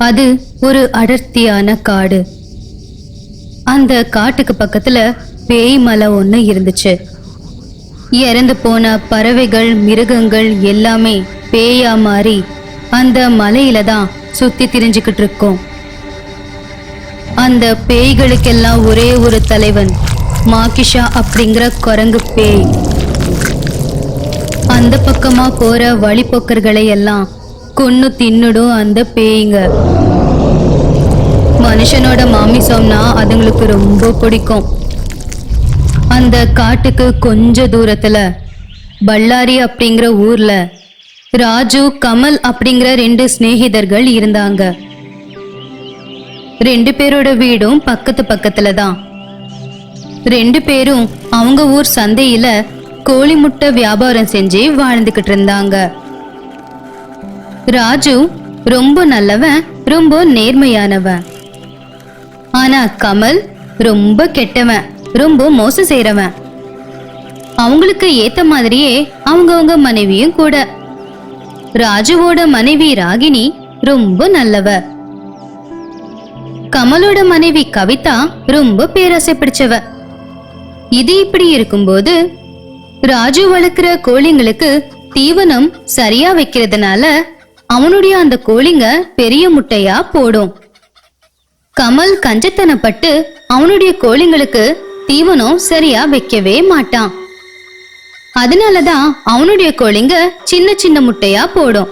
அது ஒரு அடர்த்தியான காடு. அந்த காட்டுக்கு பக்கத்துல பேய் மலை ஒண்ணு இருந்துச்சு. இறந்து போன பறவைகள் மிருகங்கள் எல்லாமே பேயா மாறி அந்த மலையில தான் சுத்தி திரிஞ்சுக்கிட்டு இருக்கும். அந்த பேய்களுக்கெல்லாம் ஒரே ஒரு தலைவன், மாகிஷா அப்படிங்கிற குரங்கு பேய். அந்த பக்கமா போற வழிபோக்கர்களை எல்லாம் கொன்னு தின்னுடும் அந்த பேய்ங்க. மனுஷனோட மாமிசம்னா அதுங்களுக்கு ரொம்ப பிடிக்கும். அந்த காட்டுக்கு கொஞ்ச தூரத்துல பல்லாரி அப்படிங்கிற ஊர்ல ராஜு, கமல் அப்படிங்கிற 2 சிநேகிதர்கள் இருந்தாங்க. 2 பேரோட வீடும் பக்கத்து பக்கத்துல தான். 2 பேரும் அவங்க ஊர் சந்தையில கோழி முட்டை வியாபாரம் செஞ்சு வாழ்ந்துகிட்டு இருந்தாங்க. ராஜு ரொம்ப நல்லவன், ரொம்ப நேர்மையானவன். ஆனா கமல் ரொம்ப கெட்டவன், ரொம்ப மோசம் செய்யறவன். அவங்களுக்கு ஏத்த மாதிரியே அவங்கவங்க மனைவியும் கூட. ராஜுவோட மனைவி ராகினி ரொம்ப நல்லவ. கமலோட மனைவி கவிதா ரொம்ப பேராசை பிடிச்சவ. இது இப்படி இருக்கும்போது ராஜு வளர்க்கிற கோழிங்களுக்கு தீவனம் சரியா வைக்கிறதுனால அவனுடைய அந்த கோழிங்க பெரிய முட்டையா போடும். கமல் கஞ்சத்தனப்பட்டு அவனுடைய கோழிங்களுக்கு தீவனம் சரியா வைக்கவே மாட்டான். அதனாலதான் அவனுடைய கோழிங்க சின்ன சின்ன முட்டையா போடும்.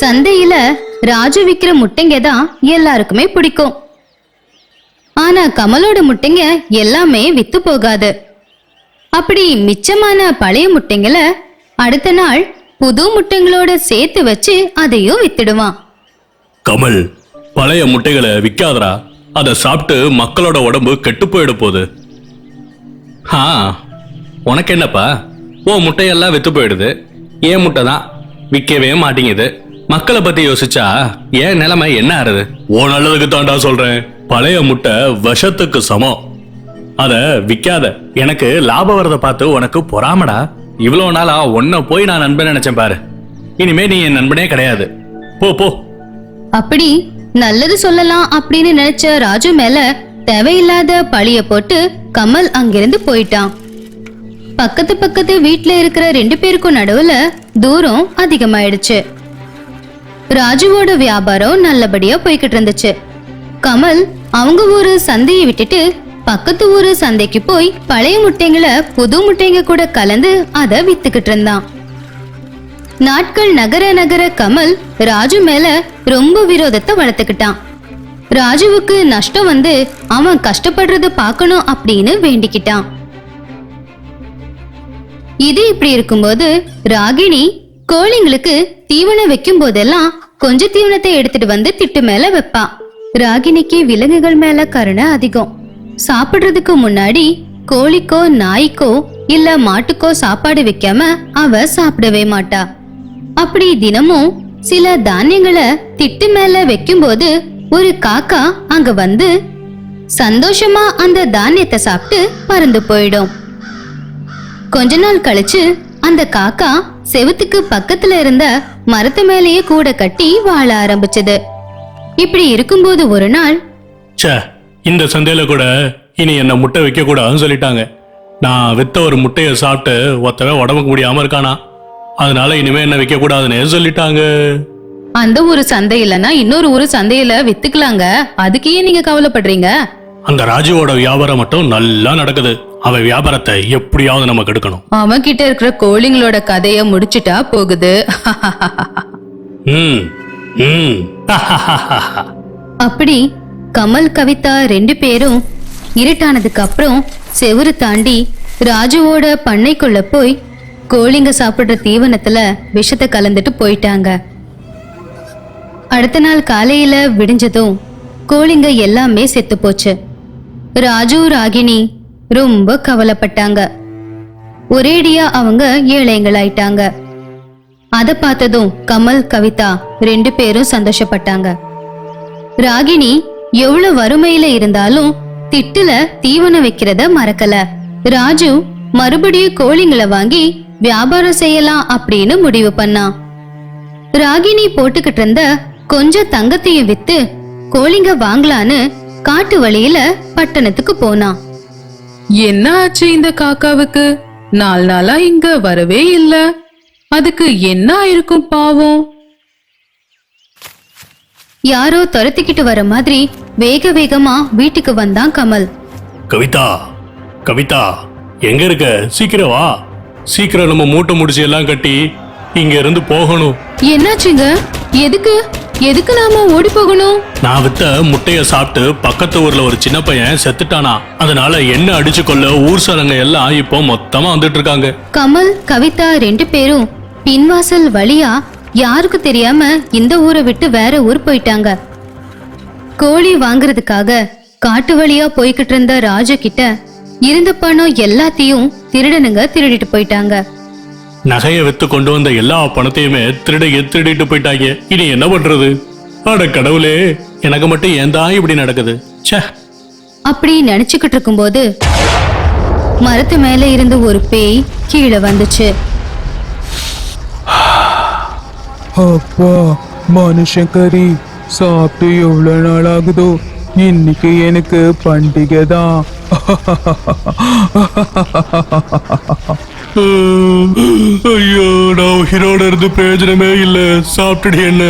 சந்தையில ராஜு விக்கிற முட்டைங்க தான் எல்லாருக்குமே பிடிக்கும். ஆனா கமலோட முட்டைங்க எல்லாமே வித்து போகாது. அப்படி மிச்சமான பழைய முட்டைங்களை அடுத்த நாள் புது முட்டைங்களோட சேர்த்து வச்சு அதையும் வித்துடுவான். கமல், பழைய முட்டைகளை விற்காதரா, அதை சாப்பிட்டு மக்களோட உடம்பு கெட்டு போயிட போகுது. உனக்கு என்னப்பா, உன் முட்டையெல்லாம் வித்து போயிடுது, ஏன் முட்டை தான் விற்கவே மாட்டேங்குது. மக்களை பத்தி யோசிச்சா ஏன் நிலைமை என்ன ஆறுது? ஓ நல்லதுக்கு தாண்டா சொல்றேன். பழைய முட்டை விஷத்துக்கு சமம், அத விற்காத. எனக்கு லாபம் வரத பார்த்து உனக்கு பொறாமடா. இவ்வளவு நாளா உன்ன போய் நான் நண்பன் நினைச்சேன் பாரு. இனிமே நீ என் நண்பனே கிடையாது. போ போ. அப்படி நல்லது சொல்லலாம் அப்படின்னு நினைச்ச ராஜு மேல தேவையில்லாத பழிய போட்டு கமல் அங்கிருந்து போயிட்டான். பக்கத்து பக்கத்து வீட்டுல இருக்கிற 2 பேருக்கும் நடுவுல தூரம் அதிகமாயிடுச்சு. ராஜுவோட வியாபாரம் நல்லபடியா போய்கிட்டு இருந்துச்சு. கமல் அவங்க ஊரு சந்தையை விட்டுட்டு பக்கத்து ஊரு சந்தைக்கு போய் பழைய முட்டைங்களை புது முட்டைங்க கூட கலந்து அதை வித்துக்கிட்டு இருந்தான். நாட்கள் நகர நகர கமல் ராஜு மேல ரொம்ப விரோதத்தை வளர்த்துக்கிட்டான். ராஜுவுக்கு நஷ்டம் வந்து அவன் கஷ்டப்படுறத பார்க்கணும் அப்படின்னு வேண்டிக்கிட்டான். இது இப்படி இருக்கும்போது ராகினி கோழிங்களுக்கு தீவனம் வைக்கும் போதெல்லாம் கொஞ்சம் தீவனத்தை எடுத்துட்டு வந்து திட்டு மேல வைப்பா. ராகினிக்கு விலங்குகள் மேல கருணை அதிகம். சாப்பிடுறதுக்கு முன்னாடி கோழிக்கோ நாய்க்கோ இல்ல மாட்டுக்கோ சாப்பாடு வைக்காம அவ சாப்பிடவே மாட்டா. அப்படி தினமும் சில தானியங்களை திட்டு மேல வைக்கும்போது ஒரு காக்கா அங்க வந்து சந்தோஷமா அந்த தானியத்தை சாப்பிட்டு பறந்து போயிடும். கொஞ்ச நாள் கழிச்சு அந்த காக்கா செவுத்துக்கு பக்கத்துல இருந்த மரத்து மேலேயே கூட கட்டி வாழ ஆரம்பிச்சது. இப்படி இருக்கும்போது ஒரு நாள், இந்த சந்தையில கூட இனி என்ன முட்டை வைக்க கூடாதுன்னு சொல்லிட்டாங்க. நான் வித்த ஒரு முட்டையை சாப்பிட்டு ஒருத்தவன் உடம்புக்கு முடியாம இருக்கானா, அதனால இனிமே என்ன வைக்க கூடாதுன்னு சொல்லிட்டாங்க. அந்த ஒரு சந்தை இல்லைன்னா இன்னொரு ஒரு சந்தையில வித்துக்கலாங்க, அதுக்கு ஏன் நீங்க கவலைப்படுறீங்க? அந்த ராஜுவோட வியாபாரம் மட்டும் நல்லா நடக்குது. அவன் வியாபாரத்தை எப்படியாவது நமக்கு எடுக்கணும். அவன் கிட்ட இருக்கிற கோழிங்களோட கதைய முடிச்சுட்டா போகுது. அப்படி கமல் கவிதா 2 பேரும் இருட்டானதுக்கு அப்புறம் செவுரு தாண்டி ராஜுவோட பண்ணைக்குள்ள போய் கோழிங்க சாப்பிடுற தீவனத்துல விஷத்தை கலந்துட்டு போயிட்டாங்க. அடுத்த நாள் காலையில விடிஞ்சதும் கோழிங்க எல்லாமே செத்து போச்சு. ராஜு ராகினி ரொம்ப கவலைப்பட்டாங்க. ஒரேடியா அவங்க ஏழைங்களாயிட்டாங்க. அத பார்த்ததும் கமல் கவிதா 2 பேரும் சந்தோஷப்பட்டாங்க. ராகினி எவ்வளவு வறுமையில இருந்தாலும் திட்டுல தீவனம் வைக்கிறத மறக்கல. ராஜு மறுபடியும் கோழிங்களை வாங்கி வியாபாரம் செய்யலாம் அப்படின்னு முடிவு பண்ணான். ராகினி போட்டுக்கிட்டு இருந்த கொஞ்சம் தங்கத்தையும் வித்து கோழிங்க வாங்கலான்னு காட்டு வழியில பட்டணத்துக்கு போனான். என்ன ஆச்சு இந்த காக்காவுக்கு? 4 நாளா இங்க வரவே இல்ல. அதுக்கு என்ன ஆயிருக்கும் பாவம்? யாரோ துரத்திக்கிட்டு வர மாதிரி வேக வேகமா வீட்டுக்கு வந்தான் கமல். கவிதா, கவிதா, எங்க இருக்க? சீக்கிரம் வா. சீக்கிரம் நம்ம மூட்டை முடிச்சு எல்லாம் கட்டி இங்க இருந்து போகணும். என்னாச்சுங்க? எதுக்கு நாம ஓடி போகணும்? நான் வித்த முட்டைய சாப்பிட்டு பக்கத்து ஊர்ல ஒரு சின்ன பையன் செத்துட்டானா. அதனால என்ன அடிச்சு கொள்ள ஊர் சனங்க எல்லாம் இப்போ மொத்தமா வந்துட்டு இருக்காங்க. கமல், கவிதா 2 பேரும் பின்வாசல் வழியா யாருக்கு தெரியாம இந்த ஊரை விட்டு வேற ஊர் போயிட்டாங்க. கோழி வாங்குறதுக்காக காட்டு வழியா போய்கிட்டு இருந்த ராஜு கிட்ட இருந்த பணம் எல்லாத்தையும் திருடனுங்க திருடிட்டு போயிட்டாங்க. நகைய வித்து கொண்டு வந்த எல்லா பணத்தையுமே திருடிட்டு போயிட்டாங்க. இனி என்ன பண்றது? அட கடவுளே, எனக்கு மட்டும் ஏன் தான் இப்படி நடக்குது? ச்சே. அப்படி நினைச்சுக்கிட்டு இருக்கும்போது மரத்து மேல இருந்து ஒரு பேய் கீழே வந்துச்சு. அப்பா, மனுஷன் கறி சாப்பிட்டு எவ்வளவு நாள் ஆகுதோ? இன்னைக்கு எனக்கு பண்டிகை தான். ஐயோ, நான் உயிரோட இருந்து பிரயோஜனமே இல்ல. சாப்பிட்டுடு என்ன.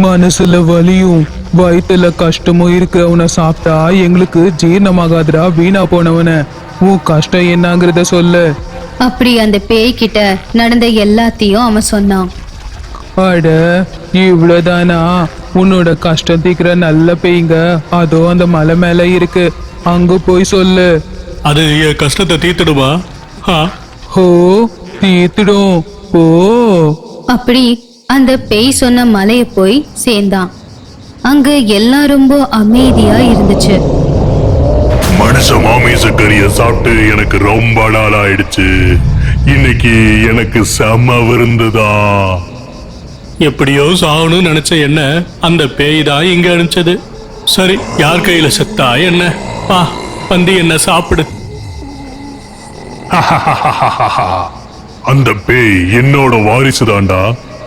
மனசுல வலியும் வயிற்றுல கஷ்டமும் இருக்கிறவன சாப்பிட்டா எங்களுக்கு ஜீரணமாகாதுடா வீணா போனவன. உன் கஷ்டம் என்னங்கிறத சொல்லு. அப்படி அந்த பேய் கிட்ட நடந்த எல்லாத்தையும் அவன் சொன்னான். அட, இவ்வளவுதானா? உன்னோட கஷ்டம் தீக்கிற நல்ல பேய்ங்க அதோ அந்த மலை மேல இருக்கு, அங்க போய் சொல்லு. அது என் கஷ்டத்தை தீர்த்துடுமா? ஹோ, தீர்த்துடும். ஓ. அப்படி அந்த பேய் சொன்ன மலைய போய் சேர்ந்தான். அங்க எல்லாம் ரொம்ப அமைதியா இருந்துச்சு. மனுஷ மாமிச கறிய சாப்பிட்டு எனக்கு ரொம்ப நாள் ஆயிடுச்சு. இன்னைக்கு எனக்கு செம விருந்துதா. எப்படியோ சாகணும்னு நினைச்ச என்ன அந்த பேய் தான் இங்க அனுப்பிச்சது. சரி, யார் கையில செத்தா என்ன? வந்து என்ன சாப்பிடு. அந்த பேய் என்னோட வாரிசு தாண்டா.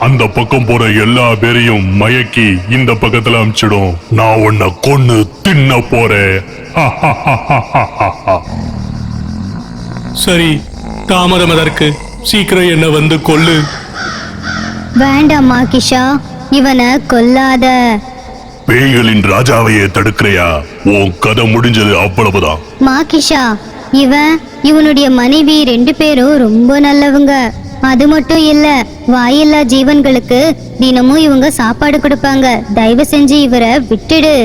அந்த பக்கம் போற எல்லா பேரையும் மயக்கி இந்த பக்கத்துல அமிச்சிடும். நான் உன்னை கொன்னு தின்ன போறேன். சரி, தாமதம் எதற்கு? சீக்கிரம் என்ன வந்து கொல்லு. வேண்டாமா கிஷா, இவனை கொல்லாத. பேய்களின் ராஜாவையே தடுக்கிறையா? உன் கதை முடிஞ்சது, அவ்வளவுதான். மாகிஷா, இவனுடைய மனைவி 2 பேரும் ரொம்ப நல்லவங்க. அது மட்டும் இல்ல, வாயில்லா ஜீவன்களுக்கு தினமும் இவங்க சாப்பாடு கொடுப்பாங்க. தயவு செஞ்சு இவரை விட்டுடு.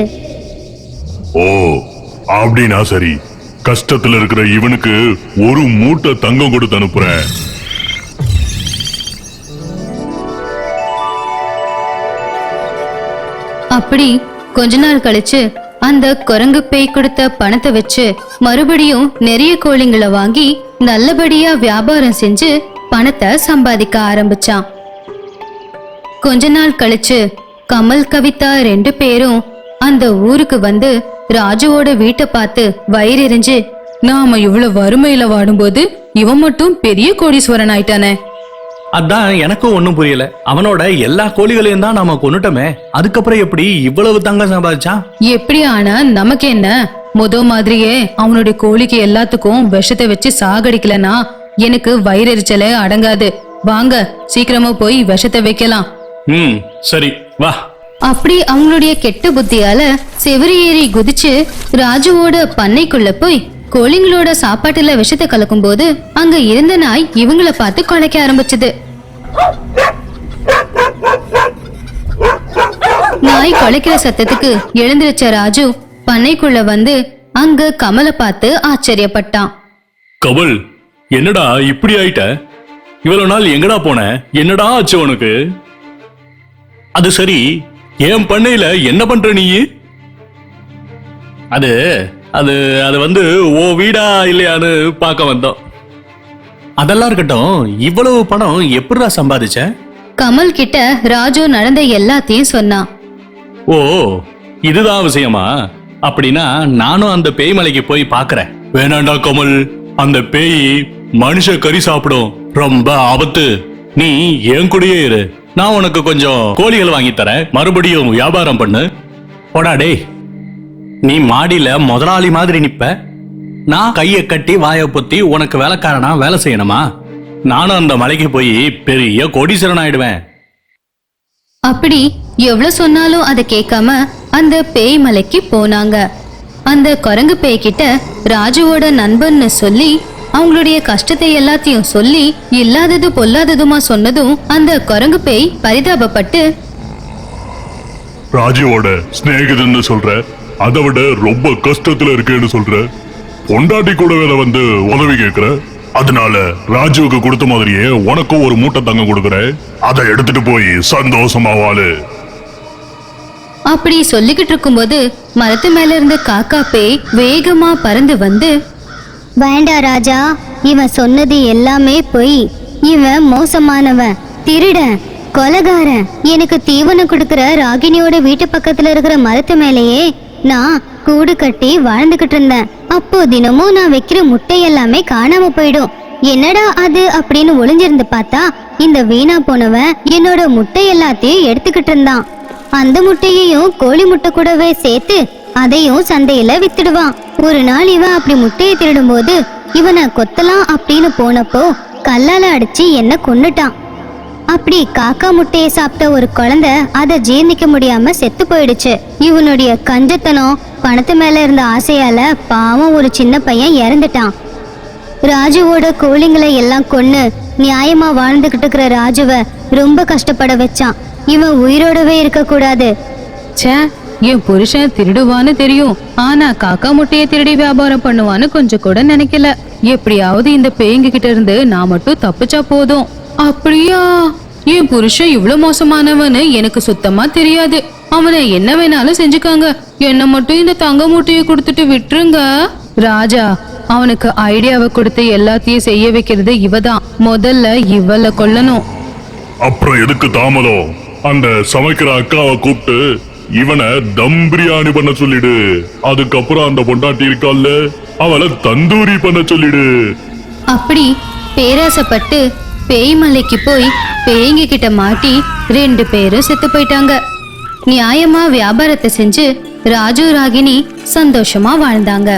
ஓ, அப்படின்னா சரி. கஷ்டத்துல இருக்கிற இவனுக்கு ஒரு மூட்டை தங்கம் கொடுத்து அனுப்புறேன். அப்படி கொஞ்ச நாள் கழிச்சு அந்த குரங்கு பேய் கொடுத்த பணத்தை வச்சு மறுபடியும் நிறைய கோழிங்களை வாங்கி நல்லபடியா வியாபாரம் செஞ்சு பணத்தை சம்பாதிக்க ஆரம்பிச்சான். கொஞ்ச நாள் கழிச்சு கமல், கவிதா 2 பேரும் அந்த ஊருக்கு வந்து ராஜுவோட வீட்டை பார்த்து வயிறெறிஞ்சு, நாம இவ்வளவு வறுமையில வாடும்போது இவன் மட்டும் பெரிய கோடீஸ்வரன் ஆயிட்டானே. அதான் எனக்கும் ஒண்ணும் புரியல. அவனோட எல்லா கோழிகளையும் தான் நாம கொன்னுட்டோமே, அதுக்கப்புறம் எப்படி இவ்வளவு தங்கம் சம்பாதிச்சான்? எப்படி ஆனா நமக்கு என்ன? மாதிரியே அவனுடைய கோழிக்கு எல்லாத்துக்கும் விஷத்தை வச்சு சாகடிக்கலனா எனக்கு வயிறெரிச்சலே அடங்காது. வாங்க, சீக்கிரமா போய் விஷத்தை வைக்கலாம். சரி, வா. அப்படி அவங்களுடைய கெட்ட புத்தியால செவரி ஏறி குதிச்சு ராஜுவோட பண்ணைக்குள்ள போய் கோழிங்களோட சாப்பாட்டுல விஷத்தை கலக்கும் போது அங்க இருந்த நாய் இவங்கள பார்த்து குலைக்க ஆரம்பிச்சது. நாய் குலைக்கிற சத்தத்துக்கு எழுந்திருச்ச ராஜு பண்ணைக்குள்ள வந்து அங்க கமலை பார்த்து ஆச்சரியப்பட்டான். கமல், என்னடா இப்படி ஆயிட்ட? இவ்வளவு நாள் எங்கடா போன? என்னடா ஆச்சு உனக்கு? அது சரி, என் பண்ணையில என்ன பண்ற நீ? அது அது அது வந்து ஓ வீடா இல்லையான்னு பார்க்க வந்தோம். அதெல்லாம் இருக்கட்டும், இவ்வளவு பணம் எப்படிடா சம்பாதிச்ச? கமல் கிட்ட ராஜு நடந்த எல்லாத்தையும் சொன்னான். ஓ, இதுதான் விஷயமா? அப்படின்னா நானும் அந்த பேய் மலைக்கு போய் பாக்குறேன். வேணாண்டா கமல், அந்த பேய் மனுஷ கறி சாப்பிடும், ரொம்ப ஆபத்து. நீ என் கூடயே இரு, நான் உனக்கு கொஞ்சம் கோழிகள் வாங்கி தரேன், மறுபடியும் வியாபாரம் பண்ணு. போடா டேய், நீ மாடியில முதலாளி மாதிரி நிப்ப, நான் கைய கட்டி வாயை பொத்தி உனக்கு வேலைக்காரனா வேலை செய்யணுமா? நானும் அந்த மலைக்கு போய் பெரிய கோடீஸ்வரன் ஆயிடுவேன். அப்படி எவ்வளவு சொன்னாலும் அதை கேட்காம அந்த பேய் மலைக்கு போனாங்க. அந்த குரங்கு பேய் கிட்ட ராஜுவோட நண்பன்னு சொல்லி அவங்களுடைய கஷ்டத்தை எல்லாத்தையும் சொல்லி இல்லாதது பொல்லாததுமா சொன்னதும் அந்த குரங்கு பேய் பரிதாபப்பட்டு, ராஜுவோட சிநேகிதன்னு சொல்ற, அதை விட ரொம்ப கஷ்டத்துல இருக்கேன்னு சொல்ற, பொண்டாட்டி கூட வேற வந்து உதவி கேட்கிற, அதனால ராஜுவுக்கு கொடுத்த மாதிரியே உனக்கும் ஒரு மூட்டை தங்கம் கொடுக்கறேன், அதை எடுத்துட்டு போய் சந்தோஷமா வாழு. அப்படி சொல்லிக்கிட்டு இருக்கும்போது மரத்து மேல இருந்த காக்கா பேய் வேகமா பறந்து வந்து, வேண்டாம் ராஜா, இவன் சொன்னது எல்லாமே பொய். இவன் மோசமானவன், திருடன், கொலைகாரன். எனக்கு தீவனம் கொடுக்கிற ராகினியோட வீட்டு பக்கத்துல இருக்கிற மரத்து மேலேயே நான் கூடு கட்டி வாழ்ந்துகிட்டு இருந்தேன். அப்போ தினமும் நான் வைக்கிற முட்டை எல்லாமே காணாம போயிடும். என்னடா அது அப்படின்னு ஒளிஞ்சிருந்து பார்த்தா இந்த வீணா போனவன் என்னோட முட்டை எல்லாத்தையும் எடுத்துக்கிட்டு இருந்தான். அந்த முட்டையையும் கோழி முட்டை கூடவே சேர்த்து அதையும் சந்தையில வித்துடுவான். ஒரு நாள் இவன் அப்படி முட்டையை திருடும் போது இவனை கொத்தலாம் அப்படின்னு போனப்போ கல்லால அடிச்சு என்ன கொன்னுட்டான். அப்படி காக்கா முட்டையை சாப்பிட்ட ஒரு குழந்தை அதை ஜீர்ணிக்க முடியாம செத்து போயிடுச்சு. இவனுடைய கஞ்சத்தனம், பணத்து மேல இருந்த ஆசையால பாவம் ஒரு சின்ன பையன் இறந்துட்டான். ராஜுவோட கோழிங்களை எல்லாம் கொன்னு நியாயமா வாழ்ந்துகிட்டு இருக்கிற ராஜுவை ரொம்ப கஷ்டப்பட வச்சான். இவன் உயிரோடவே இருக்க கூடாது. ச்சே, என் புருஷன் திருடுவான்னு தெரியும், ஆனா காக்கா முட்டைய திருடி வியாபாரம் பண்ணுவான்னு கொஞ்சம் கூட நினைக்கல. எப்படியாவது இந்த பேய்ங்க கிட்ட இருந்து நான் மட்டும் தப்பிச்சா போதும். அப்படியா? என் புருஷன் இவ்வளவு மோசமானவன்னு எனக்கு சுத்தமா தெரியாது. அவனை என்ன வேணாலும் செஞ்சுக்காங்க, என்ன மட்டும் இந்த தங்க மூட்டையை கொடுத்துட்டு விட்டுருங்க. ராஜா அவனுக்கு ஐடியாவை கொடுத்து எல்லாத்தையும் செய்ய வைக்கிறது இவதான். முதல்ல இவளை கொல்லணும். அப்புறம் எதுக்கு தாமதம்? அந்த சமைக்கிற அக்காவை கூப்பிட்டு இவனை தம் பிரியாணி பண்ண சொல்லிடு. அதுக்கப்புறம் அந்த பொண்டாட்டி இருக்கால, அவளை தந்தூரி பண்ண சொல்லிடு. அப்படி பேராசப்பட்டு பேய்மலைக்கு போய் பேய்ங்க கிட்ட மாட்டி 2 பேரும் செத்து போயிட்டாங்க. நியாயமா வியாபாரத்தை செஞ்சு ராஜு ராகினி சந்தோஷமா வாழ்ந்தாங்க.